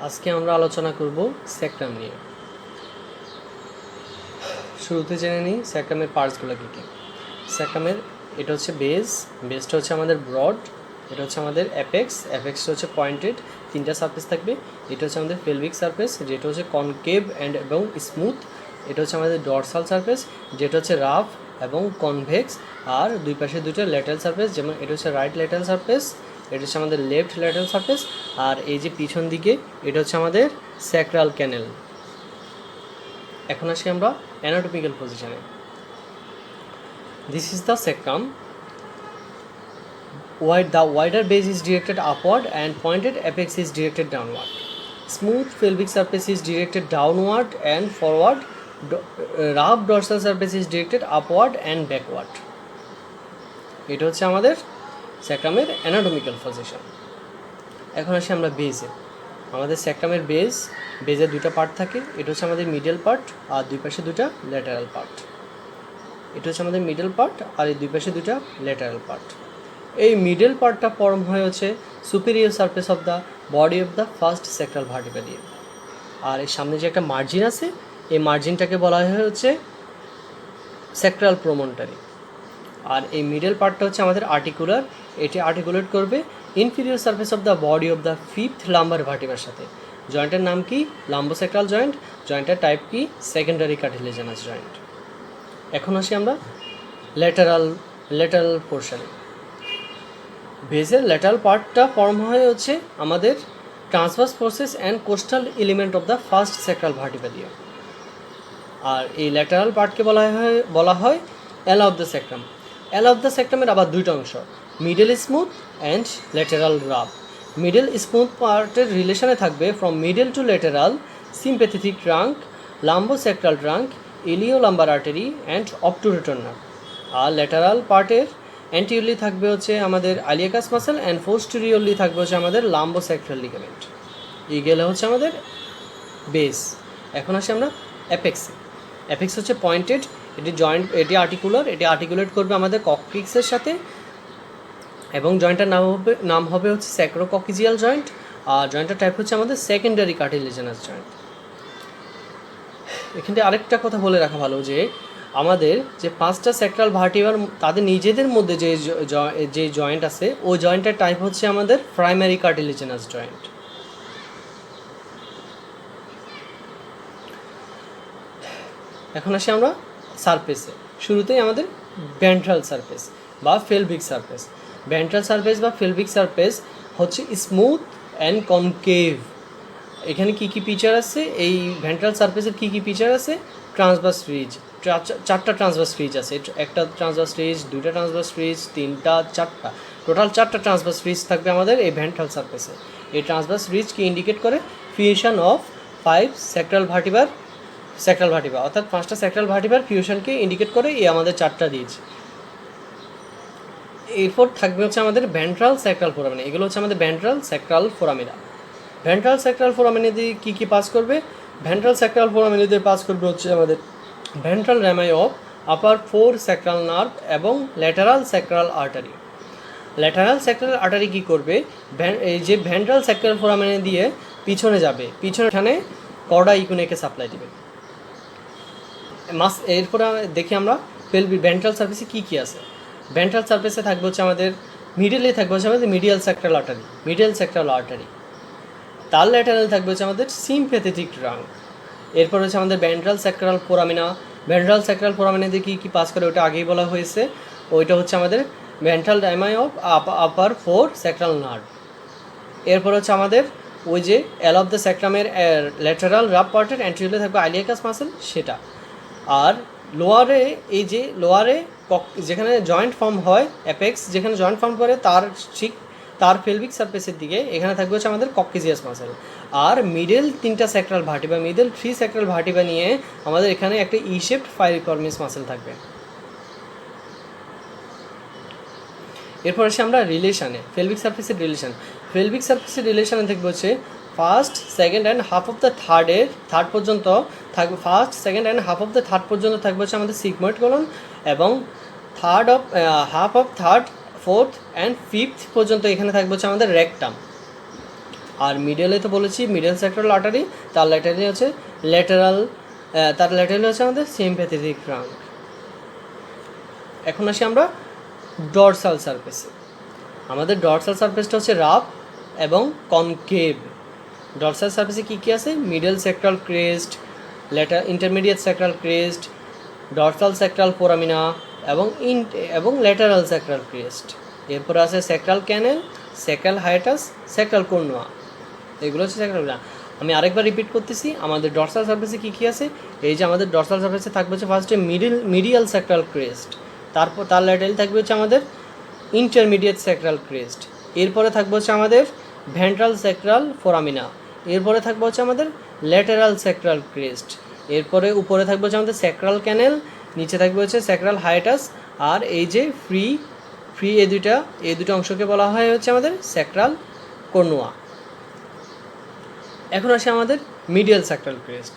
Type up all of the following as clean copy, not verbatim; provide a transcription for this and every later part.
আজকে আমরা আলোচনা করব স্যাক্রাম নিয়ে। শুরুতে জেনে নিই স্যাক্রামের পার্টসগুলো কী কী। স্যাক্রামের এটা হচ্ছে বেসটা হচ্ছে আমাদের ব্রড, এটা হচ্ছে আমাদের অ্যাপেক্সটা হচ্ছে পয়েন্টেড, তিনটা সারফেস থাকবে। এটা হচ্ছে আমাদের পেলভিক সারফেস, যেটা হচ্ছে কনকেভ এবং স্মুথ। এটা হচ্ছে আমাদের ডরসাল সারফেস, যেটা হচ্ছে রাফ এবং কনভেক্স। আর দুই পাশে দুইটা ল্যাটারাল সারফেস, যেমন এটা হচ্ছে রাইট ল্যাটারাল সারফেস, এটা হচ্ছে আমাদের লেফট ল্যাটারাল সারফেস। আর এই যে পিছন দিকে এটা হচ্ছে আমাদের স্যাক্রাল ক্যানেল। এখন আসি আমরা অ্যানাটমিক্যাল পজিশনে। This is the sacrum. The wider base is directed upward and pointed apex is directed downward. Smooth pelvic surface is directed downward and forward. Rough dorsal surface is directed upward and backward. এটা হচ্ছে আমাদের স্যাক্রামের anatomical position. এখন আসি আমরা বেজে। আমাদের স্যাক্রামের বেজের দুটো পার্ট থাকে। এটা হচ্ছে আমাদের মিডল পার্ট আর দুই পাশে দুটা ল্যাটারাল পার্ট। এটা হচ্ছে আমাদের মিডল পার্ট আর এই দুই পাশে দুটা ল্যাটারাল পার্ট। এই মিডল পার্টটা ফর্ম হয়ে হচ্ছে superior surface of the body of the first sacral vertebra দিয়ে। আর এই সামনে যে একটা মার্জিন আছে, এই মার্জিনটাকে বলা হয় হচ্ছে স্যাক্রাল প্রমন্টারি। আর এই মিডল পার্টটা হচ্ছে আমাদের আর্টিকুলার, এটি আর্টিকুলেট করবে inferior surface of the body of the fifth lumbar ভার্টিব্রার সাথে। জয়েন্টের নাম কি? Lumbosacral joint. জয়েন্টের টাইপ কি? Secondary cartilaginous joint. এখন আসি আমরা ল্যাটারাল পোর্শনে। বেজের ল্যাটারাল পার্টটা ফর্ম হয়ে হচ্ছে আমাদের transverse processes and costal element of the first sacral vertebra দিয়ে। আর এই ল্যাটারাল পার্টকে বলা হয় ala of the sacrum. Ala of the স্যাক্রামের আবার দুইটা অংশ, middle smooth and lateral rough. Middle smooth পার্টের রিলেশনে থাকবে from middle to lateral sympathetic trunk, lumbosacral trunk, iliolumbar artery and obturator. আর ল্যাটারাল পার্টের অ্যান্টিরিয়রলি থাকবে হচ্ছে আমাদের আলিয়াকাস মাসেল অ্যান্ড পোস্টেরিয়রলি থাকবে হচ্ছে আমাদের লাম্বোস্যাক্রাল লিগামেন্ট। এই গেলে হচ্ছে আমাদের বেস। এখন আসি আমরা অ্যাপেক্সে। অ্যাপেক্স হচ্ছে পয়েন্টেড, এটি আর্টিকুলেট করবে আমাদের ককসিক্সের সাথে এবং জয়েন্টটার নাম হবে হচ্ছে স্যাক্রোককিজিয়াল জয়েন্ট। আর জয়েন্টের টাইপ হচ্ছে আমাদের সেকেন্ডারি কার্টিলেজিনাস জয়েন্ট। এখানে আরেকটা কথা বলে রাখা ভালো যে আমাদের যে পাঁচটা স্যাক্রাল ভার্টিব্রার তাদের নিজেদের মধ্যে যে জয়েন্ট আছে, ওই জয়েন্টের টাইপ হচ্ছে আমাদের প্রাইমারি কার্টিলেজিনাস জয়েন্ট। এখন আসি আমরা সারফেসে। শুরুতেই আমাদের ভেন্ট্রাল সারফেস বা পেলভিক সারফেস। ভেন্ট্রাল সারফেস বা পেলভিক সারফেস হচ্ছে স্মুথ অ্যান্ড কনকেভ। এখানে কী কী ফিচার আছে? এই ভেন্ট্রাল সারফেসের কী কী ফিচার আছে? ট্রান্সভার্স রিজ, চারটা ট্রান্সভার্স রিজ আছে। একটা ট্রান্সভার্স রিজ, দুইটা ট্রান্সভার্স রিজ, তিনটা, চারটা, টোটাল চারটা ট্রান্সভার্স রিজ থাকবে আমাদের এই ভেন্ট্রাল সারফেসে। এই ট্রান্সভার্স রিজকে ইন্ডিকেট করে ফিউশন অফ 5 স্যাক্রাল ভার্টিব্রা, অর্থাৎ 5টা স্যাক্রাল ভার্টিব্রার ফিউশনকে ইন্ডিকেট করে এই আমাদের চারটা রিজ। এরপর থাকবে হচ্ছে আমাদের ভেন্ট্রাল স্যাক্রাল ফোরামিনা। এগুলো হচ্ছে আমাদের ventral sacral foramina. Ventral sacral foramina দিয়ে কী পাস করবে? ভেন্ট্রাল স্যাক্রাল ফোরামিনা দিয়ে পাস করবে হচ্ছে আমাদের ventral rami of upper 4 sacral nerve এবং lateral sacral artery. Lateral sacral artery কী করবে? এই যে ভেন্ট্রাল স্যাক্রাল ফোরামিনা দিয়ে পিছনে যাবে, এখানে কর্ডা ইকুনেকে সাপ্লাই দেবে। এরপরে দেখি আমরা ভেন্ট্রাল সার্ফেসে কী কী আছে। ভেন্ট্রাল সার্ফেসে থাকবে হচ্ছে আমাদের থাকবে হচ্ছে আমাদের মিডিয়াল স্যাক্রাল আর্টারি। তার ল্যাটারাল থাকবে হচ্ছে আমাদের সিম্প্যাথেটিক ট্রাঙ্ক। এরপর হচ্ছে আমাদের ভেন্ট্রাল স্যাক্রাল ফোরামিনা দিয়ে কী পাস করে ওটা আগেই বলা হয়েছে। ওইটা হচ্ছে আমাদের ventral rami of upper 4 sacral nerve. এরপর হচ্ছে আমাদের ওই যে অ্যালা অফ দ্য স্যাক্রামের ল্যাটারাল রাফ পার্টের অ্যান্টিরিয়রলি থাকবে আইলিয়াকাস মাসেল, সেটা। আর লোয়ারে যেখানে জয়েন্ট ফর্ম হয়, অ্যাপেক্স যেখানে জয়েন্ট ফর্ম করে তার পেলভিক সারফেসের দিকে এখানে থাকবে হচ্ছে আমাদের কক্সিজিয়াস মাসেল। আর মিডল 3টা sacral vertebra, middle 3 sacral vertebra নিয়ে আমাদের এখানে একটা শেপড পাইরিফর্মিস মাসেল থাকবে। এরপর আসি আমরা রিলেশানে। পেলভিক সারফেসের রিলেশানে থাকবে হচ্ছে first, second and half of the third পর্যন্ত থাকবে। First, second and half of the third পর্যন্ত থাকবে হচ্ছে আমাদের সিগময়েড কোলন এবং half of third, fourth and fifth পর্যন্ত এখানে থাকবে হচ্ছে আমাদের রেকটাম। আর মিডলে তো বলেছি মিডল সেক্টরাল আর্টারি, তার ল্যাটারালি হচ্ছে ল্যাটারাল, তার ল্যাটারালি হচ্ছে আমাদের সিম্প্যাথেটিক ট্রাঙ্ক। এখন আসি আমরা ডরসাল সারফেসে। আমাদের ডরসাল সারফেসটা হচ্ছে রাফ এবং কনকেভ। ডরসাল সারফেসে কী কী আছে? Middle sacral crest, intermediate sacral crest, dorsal sacral foramina এবং ল্যাটারাল সেক্টরাল ক্রেস্ট। এরপর আছে sacral canal, sacral hiatus, sacral cornua. এগুলো হচ্ছে সেক্টরাল। আমি আরেকবার রিপিট করতেছি, আমাদের ডরসাল সারফেসে কী কী আছে? এই যে আমাদের ডরসাল সারফেসে থাকবে হচ্ছে ফার্স্টে মিডিয়াল সেক্টরাল ক্রেস্ট, তারপর তার ল্যাটারালি থাকবে হচ্ছে আমাদের ইন্টারমিডিয়েট সেক্টরাল ক্রেস্ট, এরপরে থাকবে হচ্ছে আমাদের ভেন্ট্রাল সেক্টরাল ফোরামিনা, এরপরে থাকবে হচ্ছে আমাদের ল্যাটারাল সেক্টরাল ক্রেস্ট, এরপরে উপরে থাকবে হচ্ছে আমাদের সেক্রাল ক্যানেল, নিচে থাকবে হচ্ছে সেক্রাল হায়াটাস, আর এই যে ফ্রি এই দুটো অংশকে বলা হয় হচ্ছে আমাদের সেক্রাল কর্নুয়া। এখন আসে আমাদের medial sacral crest.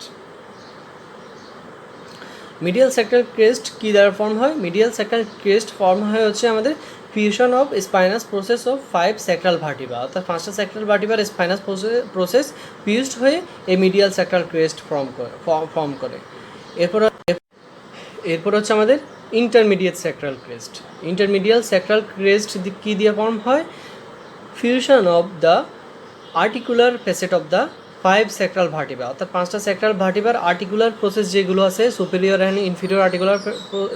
Medial sacral crest কী দ্বারা ফর্ম হয়? মিডিয়াল সেক্টরাল ক্রেস্ট ফর্ম হয় হচ্ছে আমাদের fusion of spinous process of 5 sacral vertebra, অর্থাৎ 5টা সেক্টরাল ভার্টিবার স্পাইনাস প্রসেস ফিউজড হয়ে এই মিডিয়াল সেক্টরাল ক্রেস্ট ফর্ম করে। এরপর হচ্ছে আমাদের intermediate sacral crest. Intermediate sacral crest কী দিয়ে ফর্ম হয়? Fusion of the articular facet of the 5 sacral vertebra, অর্থাৎ 5টা সেক্টরাল ভার্টিবার আর্টিকুলার প্রসেস যেগুলো আছে, superior and inferior articular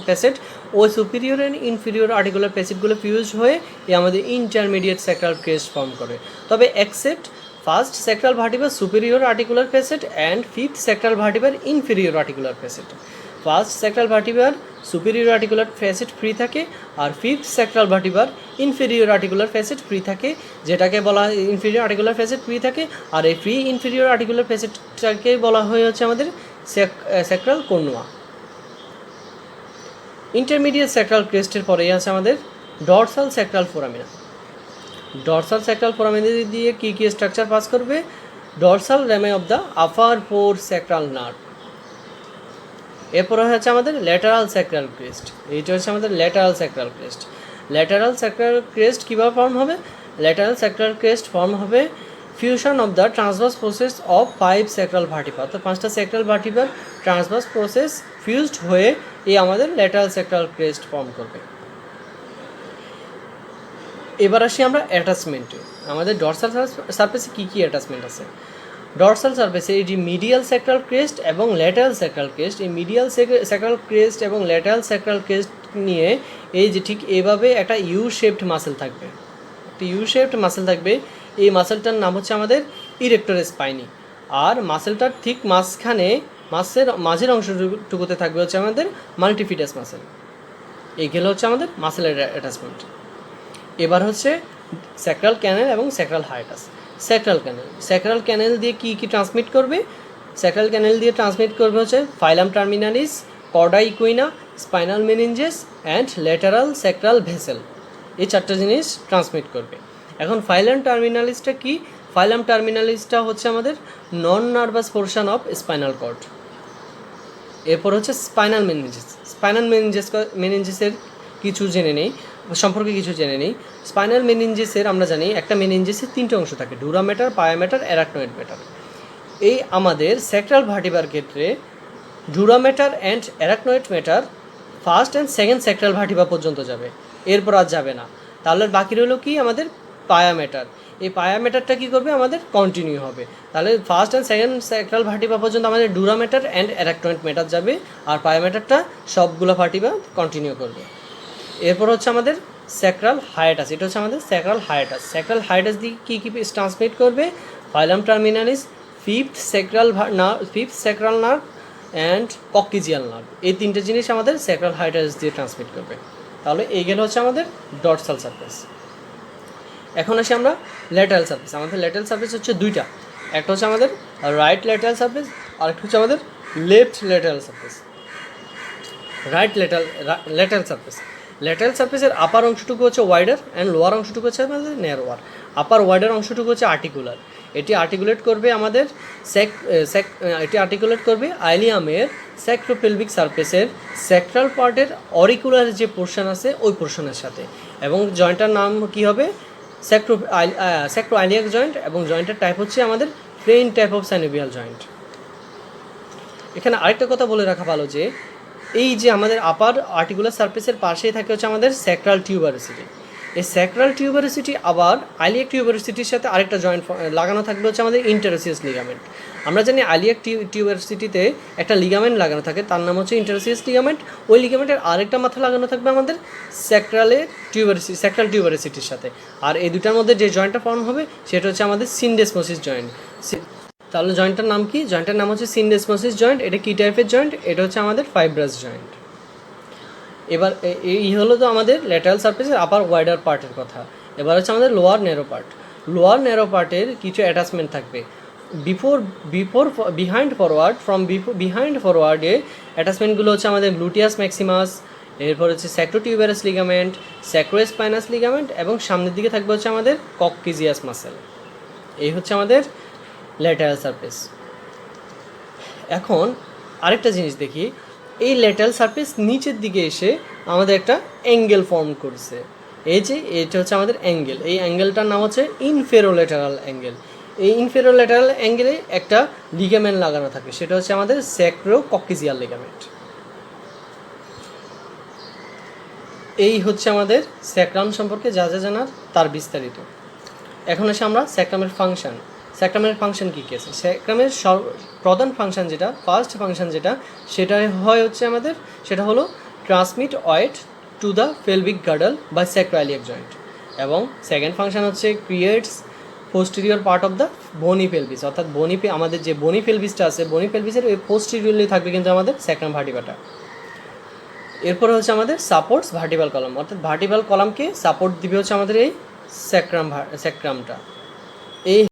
facet, ওই সুপিরিয়র অ্যান্ড ইনফিরিয়র আর্টিকুলার ফেসেটগুলো ফিউজ হয়ে আমাদের ইন্টারমিডিয়েট সেক্টরাল ক্রেস্ট ফর্ম করে। তবে এক্সেপ্ট ফার্স্ট সেক্টরাল ভার্টিবার superior articular facet and 5th sacral ভার্টিবার inferior articular facet. First sacral ভার্টিবার সুপিরিয়র আর্টিকুলার ফেসেট ফ্রি থাকে, আর 5th সেক্টরাল ভার্টিবার ইনফিরিয়র আর্টিকুলার ফেসেট ফ্রি থাকে, যেটাকে বলা হয় ইনফিরিয়র আর্টিকুলার ফেসেট ফ্রি থাকে, আর এই ফ্রি ইনফিরিয়র আর্টিকুলার ফেসেটটাকে বলা হয় হচ্ছে আমাদের সেক্রাল কর্নুয়া। ইন্টারমিডিয়েট সেক্টরাল ক্রেস্টের পরেই আছে আমাদের dorsal sacral foramina. Dorsal sacral foramina দিয়ে কী কী স্ট্রাকচার পাস করবে? Dorsal rami of the upper 4 sacral nerve. এরপরে হচ্ছে আমাদের ল্যাটারাল সেক্টরাল ক্রেস্ট। এইটা হচ্ছে আমাদের lateral sacral crest. Lateral sacral crest কীভাবে ফর্ম হবে? ল্যাটারাল সেক্টরাল ক্রেস্ট ফর্ম হবে fusion of the transverse process of 5 sacral vertebra, অর্থাৎ 5টা সেক্টরাল ভার্টিবার ট্রান্সভার্স প্রসেস ফিউজড হয়ে আমাদের ল্যাটারাল সেক্টরাল ক্রেস্ট ফর্ম করবে। এবার আসি আমরা অ্যাটাচমেন্টে। আমাদের ডরসাল সারফেসে কী কী অ্যাটাচমেন্ট আছে? ডরসাল সারফেসে এই যে মিডিয়াল সেক্টরাল ক্রেস্ট এবং ল্যাটারাল সেক্টরাল ক্রেস্ট, এই মিডিয়াল সেক্টরাল ক্রেস্ট এবং ল্যাটারাল সেক্টরাল ক্রেস্ট নিয়ে এই যে ঠিক এভাবে একটা ইউ শেপড মাসেল থাকবে, একটা ইউ শেপড মাসেল থাকবে। এই মাসেলটার নাম হচ্ছে আমাদের ইরেক্টর স্পাইনি, আর মাসেলটার ঠিক মাঝের অংশটুকুতে থাকবে হচ্ছে আমাদের মাল্টিফিটাস মাসেল। এইগুলো হচ্ছে আমাদের মাসেলের অ্যাটাচমেন্ট। এবার হচ্ছে সেক্রাল ক্যানেল এবং সেক্রাল হায়াটাস। সেক্রাল ক্যানেল দিয়ে কী ট্রান্সমিট করবে? সেক্রাল ক্যানেল দিয়ে ট্রান্সমিট করবে হচ্ছে filum terminalis, cauda equina, spinal meninges and lateral sacral vessel. এই 4টা জিনিস ট্রান্সমিট করবে। এখন ফাইলাম টার্মিনালিসটা কি? ফাইলাম টার্মিনালিসটা হচ্ছে আমাদের non nervous portion of spinal cord. এরপর হচ্ছে স্পাইনাল মেনিনজেসের কিছু জেনে নেই, স্পাইনাল মেনিনজেসের আমরা জানি একটা মেনিনজেসের 3টে অংশ থাকে, dura mater, pia mater, arachnoid mater. এই আমাদের সেক্টরাল ভার্টিবার ক্ষেত্রে dura mater and arachnoid mater first and second sacral vertebra পর্যন্ত যাবে, এরপর আর যাবে না। তাহলে বাকি রইল কি? আমাদের পায়া ম্যাটার। এই পায়া ম্যাটারটা কী করবে? আমাদের কন্টিনিউ হবে। তাহলে first and second sacral vertebra পর্যন্ত আমাদের dura mater and arachnoid matter যাবে, আর পায়া ম্যাটারটা সবগুলো ভার্টিবা কন্টিনিউ করবে। এরপর হচ্ছে আমাদের সেক্রাল হায়াটাস। এটা হচ্ছে আমাদের সেক্রাল হায়াটাস দিয়ে কী ট্রান্সমিট করবে? Filum terminalis, fifth sacral nerve and coccygeal nerve. এই 3টে জিনিস আমাদের সেক্রাল হায়াটাস দিয়ে ট্রান্সমিট করবে। তাহলে এইগুলো হচ্ছে আমাদের ডরসাল সারফেস। এখন আসি আমরা ল্যাটারাল সারফেস। আমাদের ল্যাটারাল সারফেস হচ্ছে 2টা, একটা হচ্ছে আমাদের রাইট ল্যাটারাল সারফেস, আর একটা হচ্ছে আমাদের লেফট ল্যাটারাল সারফেস। ল্যাটারাল সারফেসের আপার অংশটুকু হচ্ছে ওয়াইডার অ্যান্ড লোয়ার অংশটুকু হচ্ছে আমাদের ন্যারোয়ার। আপার ওয়াইডার অংশটুকু হচ্ছে আর্টিকুলার। এটি আর্টিকুলেট করবে আইলিয়ামের স্যাক্রোপেলভিক সারফেসের সেক্ট্রাল পার্টের অরিকুলার যে পোর্শন আছে ওই পোর্শনের সাথে, এবং জয়েন্টটার নাম কী হবে? স্যাক্রোআইলিয়াক জয়েন্ট, এবং জয়েন্টের টাইপ হচ্ছে আমাদের plane type of synovial joint. এখানে আরেকটা কথা বলে রাখা ভালো যে এই যে আমাদের আপার আর্টিকুলার সারফেসের পাশেই থাকে হচ্ছে আমাদের স্যাক্রাল টিউবারোসিটি। এই স্যাক্রাল টিউবারোসিটি আবার আইলিয়াক টিউবারোসিটির সাথে আরেকটা জয়েন্ট লাগানো থাকবে হচ্ছে আমাদের ইন্টারোসিয়াস লিগামেন্ট। আমরা জানি আইলিয়াক টিউবারোসিটিতে একটা লিগামেন্ট লাগানো থাকে, তার নাম হচ্ছে ইন্টারোসিয়াস লিগামেন্ট। ওই লিগামেন্টের আরেকটা মাথা লাগানো থাকবে আমাদের স্যাক্রাল টিউবারোসিটির সাথে। আর এই দুটার মধ্যে যে জয়েন্টটা ফর্ম হবে সেটা হচ্ছে আমাদের সিনডেসমোসিস জয়েন্ট। তাহলে জয়েন্টটার নাম কি? জয়েন্টের নাম হচ্ছে সিনডেসমোসিস জয়েন্ট। এটা কী টাইপের জয়েন্ট? এটা হচ্ছে আমাদের ফাইব্রাস জয়েন্ট। এবার এই হলো তো আমাদের ল্যাটারাল সারফেসের আপার ওয়াইডার পার্টের কথা। এবার হচ্ছে আমাদের lower narrow part. Lower narrow পার্টের কিছু অ্যাটাচমেন্ট থাকবে। বিহাইন্ড ফরওয়ার্ডে অ্যাটাচমেন্টগুলো হচ্ছে আমাদের গ্লুটিয়াস ম্যাক্সিমাস, এরপর হচ্ছে স্যাক্রোটিউবারাস লিগামেন্ট, স্যাক্রোস্পাইনাস লিগামেন্ট, এবং সামনের দিকে থাকবে হচ্ছে আমাদের কক্কিজিয়াস মাসেল। এই হচ্ছে আমাদের ল্যাটারাল সারফেস। এখন আরেকটা জিনিস দেখি, এই ল্যাটারাল সারফেস নিচের দিকে এসে আমাদের একটা অ্যাঙ্গেল ফর্ম করছে। এই যে এটা হচ্ছে আমাদের অ্যাঙ্গেল, এই অ্যাঙ্গেলটার নাম হচ্ছে ইনফেরোল্যাটারাল অ্যাঙ্গেল। এই ইনফেরোল্যাটারাল অ্যাঙ্গেলে একটা লিগামেন্ট লাগানো থাকে, সেটা হচ্ছে আমাদের স্যাক্রোকক্কিজিয়াল লিগামেন্ট। এই হচ্ছে আমাদের স্যাক্রাম সম্পর্কে যা যা জানার তার বিস্তারিত। এখন আসে আমরা স্যাক্রামের ফাংশন। স্যাক্রামের ফাংশন কী কী আছে? স্যাক্রামের প্রধান ফাংশন যেটা, ফার্স্ট ফাংশন যেটা, সেটা হয় হচ্ছে আমাদের, সেটা হলো transmit weight to the pelvic girdle by sacroiliac joint. এবং সেকেন্ড ফাংশন হচ্ছে creates posterior part of the bony pelvis, অর্থাৎ আমাদের যে বনি পেলভিসটা আছে, বনি পেলভিসের ওই পোস্টেরিয়রলি থাকবে কিন্তু আমাদের স্যাক্রাম ভার্টিব্রাটা। এরপরে হচ্ছে আমাদের সাপোর্টস ভার্টিব্রাল কলাম, অর্থাৎ ভার্টিব্রাল কলামকে সাপোর্ট দিবে হচ্ছে আমাদের এই স্যাক্রামটা। এই